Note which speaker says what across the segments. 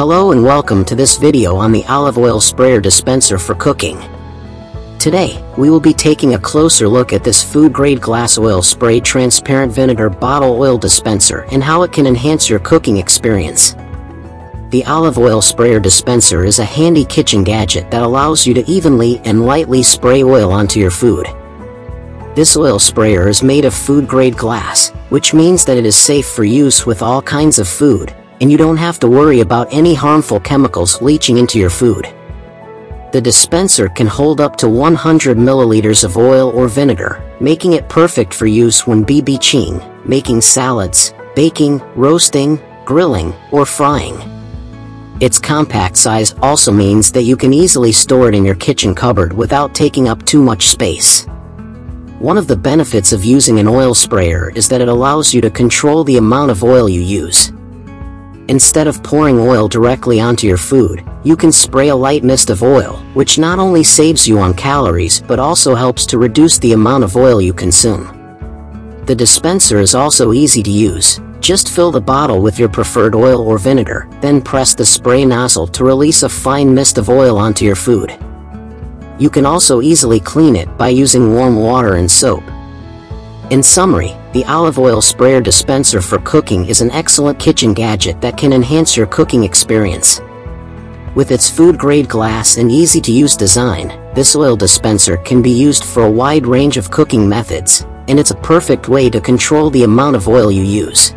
Speaker 1: Hello and welcome to this video on the olive oil sprayer dispenser for cooking. Today, we will be taking a closer look at this food-grade glass oil spray transparent vinegar bottle oil dispenser and how it can enhance your cooking experience. The olive oil sprayer dispenser is a handy kitchen gadget that allows you to evenly and lightly spray oil onto your food. This oil sprayer is made of food-grade glass, which means that it is safe for use with all kinds of food, and you don't have to worry about any harmful chemicals leaching into your food. The dispenser can hold up to 100 milliliters of oil or vinegar, making it perfect for use when VBGK, making salads, baking, roasting, grilling, or frying. Its compact size also means that you can easily store it in your kitchen cupboard without taking up too much space. One of the benefits of using an oil sprayer is that it allows you to control the amount of oil you use. Instead of pouring oil directly onto your food, you can spray a light mist of oil, which not only saves you on calories but also helps to reduce the amount of oil you consume. The dispenser is also easy to use. Just fill the bottle with your preferred oil or vinegar, then press the spray nozzle to release a fine mist of oil onto your food. You can also easily clean it by using warm water and soap. In summary, the olive oil sprayer dispenser for cooking is an excellent kitchen gadget that can enhance your cooking experience. With its food-grade glass and easy-to-use design, this oil dispenser can be used for a wide range of cooking methods, and it's a perfect way to control the amount of oil you use.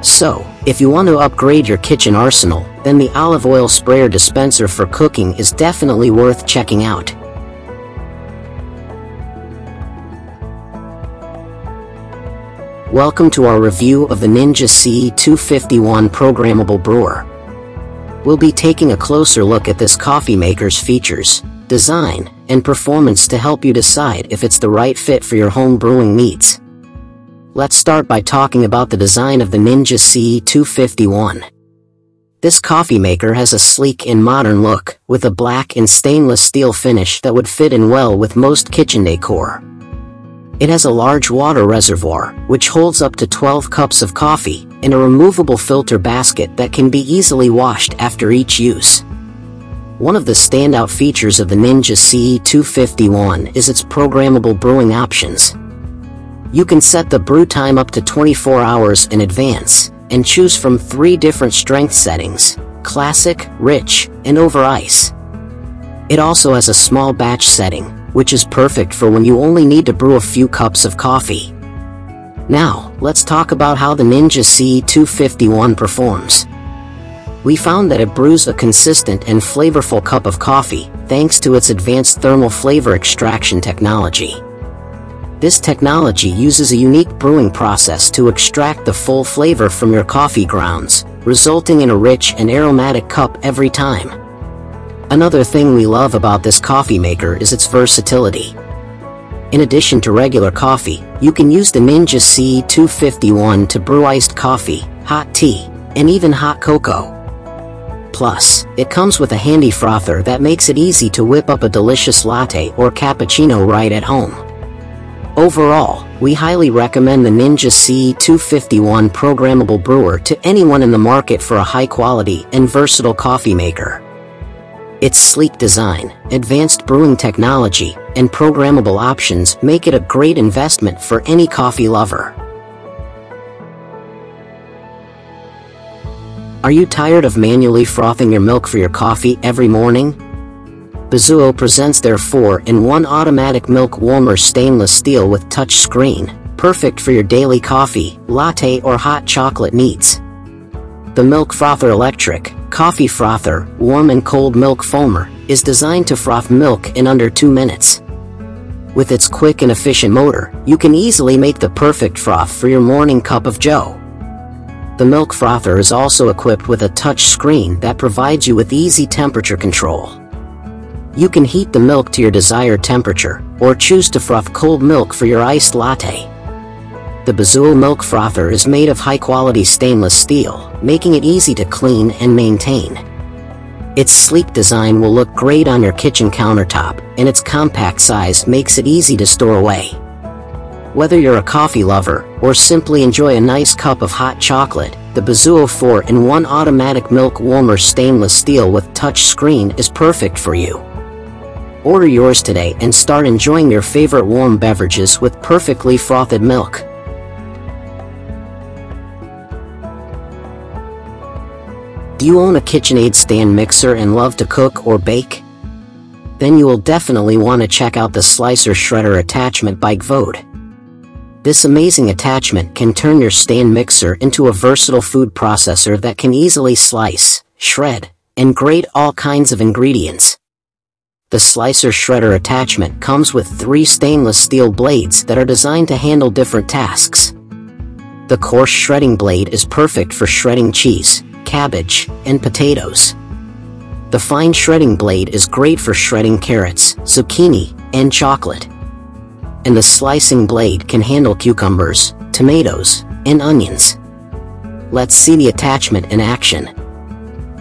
Speaker 1: So, if you want to upgrade your kitchen arsenal, then the olive oil sprayer dispenser for cooking is definitely worth checking out. Welcome to our review of the Ninja CE251 Programmable Brewer. We'll be taking a closer look at this coffee maker's features, design, and performance to help you decide if it's the right fit for your home brewing needs. Let's start by talking about the design of the Ninja CE251. This coffee maker has a sleek and modern look, with a black and stainless steel finish that would fit in well with most kitchen decor. It has a large water reservoir, which holds up to 12 cups of coffee, and a removable filter basket that can be easily washed after each use. One of the standout features of the Ninja CE251 is its programmable brewing options. You can set the brew time up to 24 hours in advance, and choose from 3 different strength settings: classic, rich, and over ice. It also has a small batch setting, which is perfect for when you only need to brew a few cups of coffee. Now, let's talk about how the Ninja CE251 performs. We found that it brews a consistent and flavorful cup of coffee, thanks to its advanced thermal flavor extraction technology. This technology uses a unique brewing process to extract the full flavor from your coffee grounds, resulting in a rich and aromatic cup every time. Another thing we love about this coffee maker is its versatility. In addition to regular coffee, you can use the Ninja CE251 to brew iced coffee, hot tea, and even hot cocoa. Plus, it comes with a handy frother that makes it easy to whip up a delicious latte or cappuccino right at home. Overall, we highly recommend the Ninja CE251 Programmable Brewer to anyone in the market for a high-quality and versatile coffee maker. Its sleek design, advanced brewing technology, and programmable options make it a great investment for any coffee lover. Are you tired of manually frothing your milk for your coffee every morning? Brewer presents their 4-in-1 automatic milk warmer stainless steel with touch screen, perfect for your daily coffee, latte, or hot chocolate needs. The Milk Frother Electric Coffee Frother Warm and Cold Milk Foamer is designed to froth milk in under 2 minutes. With its quick and efficient motor, you can easily make the perfect froth for your morning cup of joe. The Milk Frother is also equipped with a touch screen that provides you with easy temperature control. You can heat the milk to your desired temperature, or choose to froth cold milk for your iced latte. The Brewer Milk Frother is made of high-quality stainless steel, making it easy to clean and maintain. Its sleek design will look great on your kitchen countertop, and its compact size makes it easy to store away. Whether you're a coffee lover, or simply enjoy a nice cup of hot chocolate, the Bezuo 4-in-1 automatic milk warmer stainless steel with touch screen is perfect for you. Order yours today and start enjoying your favorite warm beverages with perfectly frothed milk. Do you own a KitchenAid stand mixer and love to cook or bake? Then you will definitely want to check out the Slicer Shredder attachment by Kvode. This amazing attachment can turn your stand mixer into a versatile food processor that can easily slice, shred, and grate all kinds of ingredients. The Slicer Shredder attachment comes with 3 stainless steel blades that are designed to handle different tasks. The coarse shredding blade is perfect for shredding cheese, cabbage, and potatoes. The fine shredding blade is great for shredding carrots, zucchini, and chocolate. And the slicing blade can handle cucumbers, tomatoes, and onions. Let's see the attachment in action.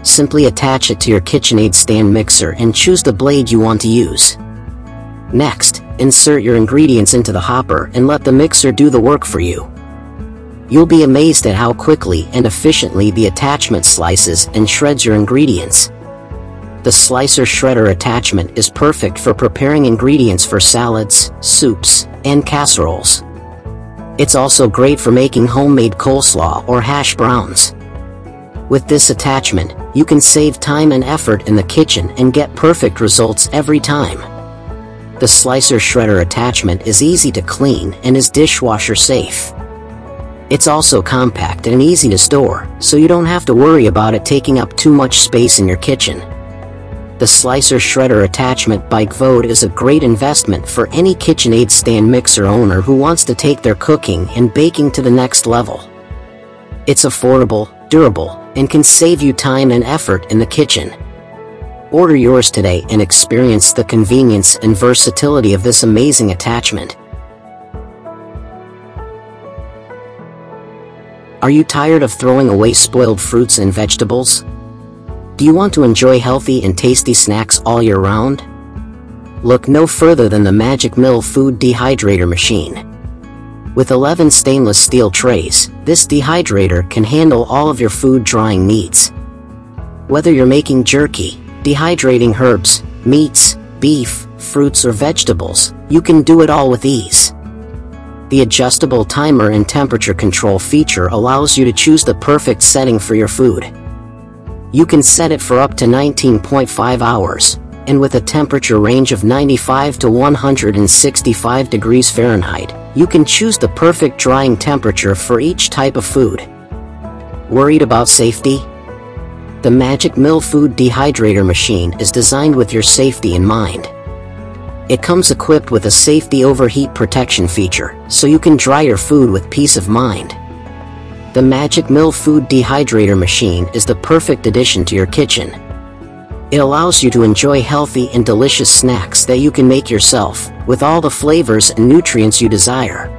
Speaker 1: Simply attach it to your KitchenAid stand mixer and choose the blade you want to use. Next, insert your ingredients into the hopper and let the mixer do the work for you. You'll be amazed at how quickly and efficiently the attachment slices and shreds your ingredients. The Slicer Shredder attachment is perfect for preparing ingredients for salads, soups, and casseroles. It's also great for making homemade coleslaw or hash browns. With this attachment, you can save time and effort in the kitchen and get perfect results every time. The Slicer Shredder attachment is easy to clean and is dishwasher safe. It's also compact and easy to store, so you don't have to worry about it taking up too much space in your kitchen. The Slicer Shredder attachment by Kvode is a great investment for any KitchenAid stand mixer owner who wants to take their cooking and baking to the next level. It's affordable, durable, and can save you time and effort in the kitchen. Order yours today and experience the convenience and versatility of this amazing attachment. Are you tired of throwing away spoiled fruits and vegetables? Do you want to enjoy healthy and tasty snacks all year round? Look no further than the Magic Mill Food Dehydrator machine. With 11 stainless steel trays, this dehydrator can handle all of your food drying needs. Whether you're making jerky, dehydrating herbs, meats, beef, fruits or vegetables, you can do it all with ease. The adjustable timer and temperature control feature allows you to choose the perfect setting for your food. You can set it for up to 19.5 hours, and with a temperature range of 95 to 165 degrees Fahrenheit, you can choose the perfect drying temperature for each type of food. Worried about safety? The Magic Mill Food Dehydrator machine is designed with your safety in mind. It comes equipped with a safety overheat protection feature, so you can dry your food with peace of mind. The Magic Mill Food Dehydrator machine is the perfect addition to your kitchen. It allows you to enjoy healthy and delicious snacks that you can make yourself, with all the flavors and nutrients you desire.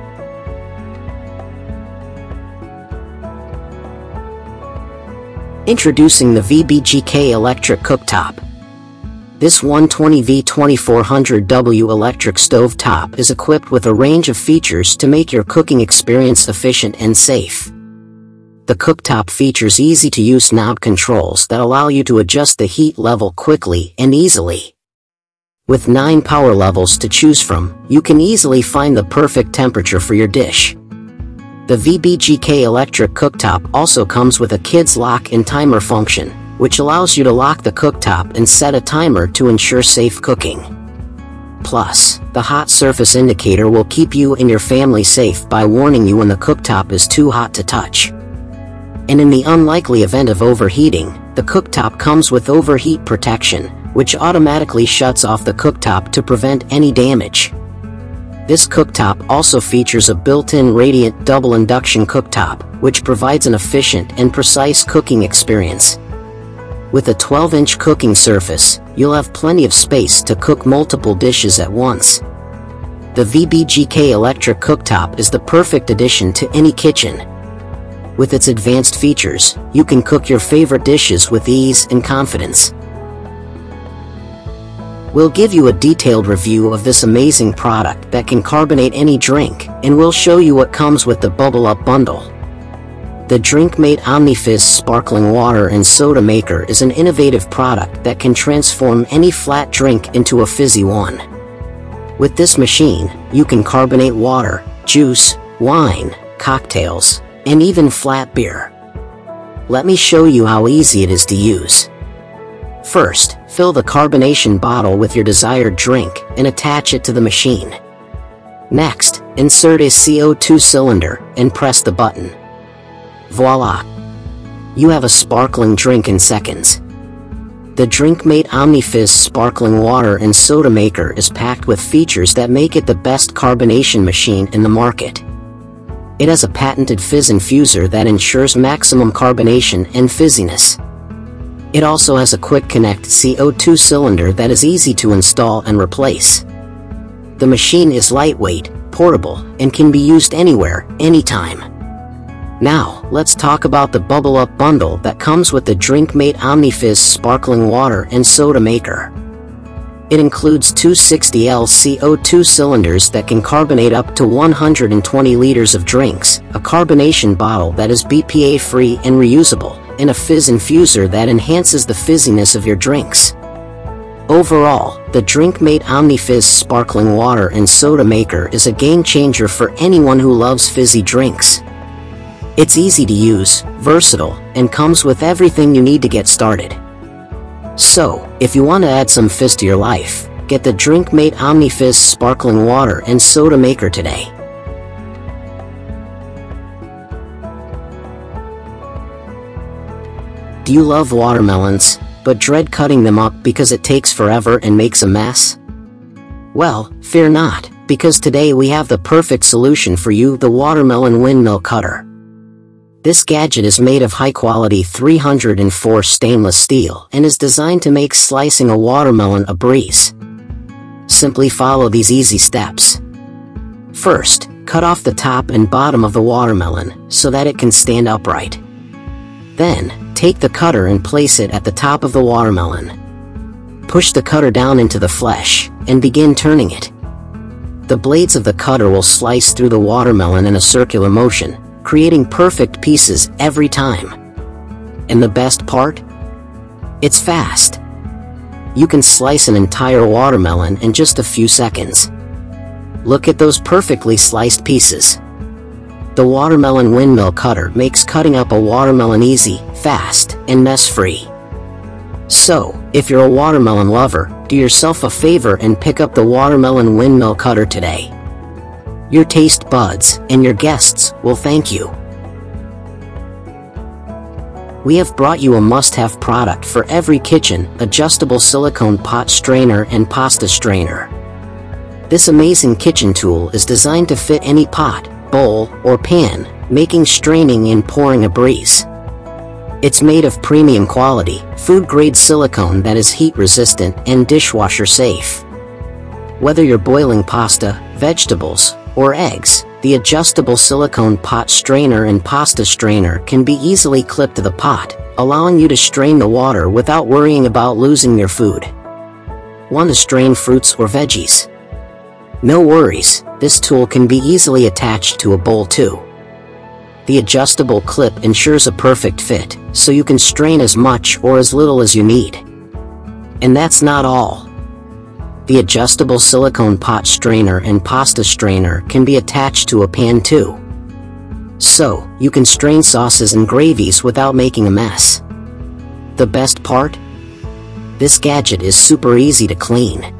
Speaker 1: Introducing the VBGK Electric Cooktop. This 120V2400W electric stove top is equipped with a range of features to make your cooking experience efficient and safe. The cooktop features easy-to-use knob controls that allow you to adjust the heat level quickly and easily. With 9 power levels to choose from, you can easily find the perfect temperature for your dish. The VBGK electric cooktop also comes with a kids lock-in timer function, which allows you to lock the cooktop and set a timer to ensure safe cooking. Plus, the hot surface indicator will keep you and your family safe by warning you when the cooktop is too hot to touch. And in the unlikely event of overheating, the cooktop comes with overheat protection, which automatically shuts off the cooktop to prevent any damage. This cooktop also features a built-in radiant double induction cooktop, which provides an efficient and precise cooking experience. With a 12-inch cooking surface, you'll have plenty of space to cook multiple dishes at once. The VBGK electric cooktop is the perfect addition to any kitchen. With its advanced features, you can cook your favorite dishes with ease and confidence. We'll give you a detailed review of this amazing product that can carbonate any drink, and we'll show you what comes with the Bubble Up bundle. The Drinkmate OmniFizz sparkling water and soda maker is an innovative product that can transform any flat drink into a fizzy one. With this machine, you can carbonate water, juice, wine, cocktails, and even flat beer. Let me show you how easy it is to use. First, fill the carbonation bottle with your desired drink and attach it to the machine. Next, insert a CO2 cylinder and press the button. Voila! You have a sparkling drink in seconds. The Drinkmate OmniFizz sparkling water and soda maker is packed with features that make it the best carbonation machine in the market. It has a patented fizz infuser that ensures maximum carbonation and fizziness. It also has a quick connect CO2 cylinder that is easy to install and replace. The machine is lightweight, portable, and can be used anywhere, anytime. Now, let's talk about the Bubble Up bundle that comes with the Drinkmate OmniFizz sparkling water and soda maker. It includes two 60L CO2 cylinders that can carbonate up to 120 liters of drinks, a carbonation bottle that is BPA-free and reusable, and a fizz infuser that enhances the fizziness of your drinks. Overall, the Drinkmate OmniFizz sparkling water and soda maker is a game changer for anyone who loves fizzy drinks. It's easy to use, versatile, and comes with everything you need to get started. So, if you want to add some fizz to your life, get the Drinkmate OmniFizz sparkling water and soda maker today. Do you love watermelons, but dread cutting them up because it takes forever and makes a mess? Well, fear not, because today we have the perfect solution for you, the Watermelon Windmill Cutter. This gadget is made of high-quality 304 stainless steel and is designed to make slicing a watermelon a breeze. Simply follow these easy steps. First, cut off the top and bottom of the watermelon so that it can stand upright. Then, take the cutter and place it at the top of the watermelon. Push the cutter down into the flesh and begin turning it. The blades of the cutter will slice through the watermelon in a circular motion, creating perfect pieces every time. And the best part? It's fast. You can slice an entire watermelon in just a few seconds. Look at those perfectly sliced pieces. The Watermelon Windmill Cutter makes cutting up a watermelon easy, fast, and mess-free. So, if you're a watermelon lover, do yourself a favor and pick up the Watermelon Windmill Cutter today. Your taste buds and your guests will thank you. We have brought you a must-have product for every kitchen: adjustable silicone pot strainer and pasta strainer. This amazing kitchen tool is designed to fit any pot, bowl, or pan, making straining and pouring a breeze. It's made of premium quality, food-grade silicone that is heat-resistant and dishwasher-safe. Whether you're boiling pasta, vegetables, or eggs, the adjustable silicone pot strainer and pasta strainer can be easily clipped to the pot, allowing you to strain the water without worrying about losing your food. Want to strain fruits or veggies? No worries, this tool can be easily attached to a bowl too. The adjustable clip ensures a perfect fit, so you can strain as much or as little as you need. And that's not all. The adjustable silicone pot strainer and pasta strainer can be attached to a pan too. So, you can strain sauces and gravies without making a mess. The best part? This gadget is super easy to clean.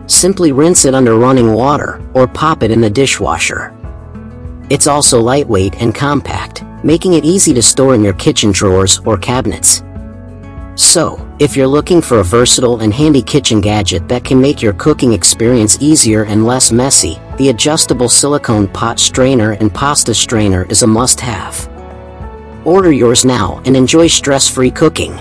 Speaker 1: Simply rinse it under running water, or pop it in the dishwasher. It's also lightweight and compact, making it easy to store in your kitchen drawers or cabinets. So, if you're looking for a versatile and handy kitchen gadget that can make your cooking experience easier and less messy, the adjustable silicone pot strainer and pasta strainer is a must-have. Order yours now and enjoy stress-free cooking.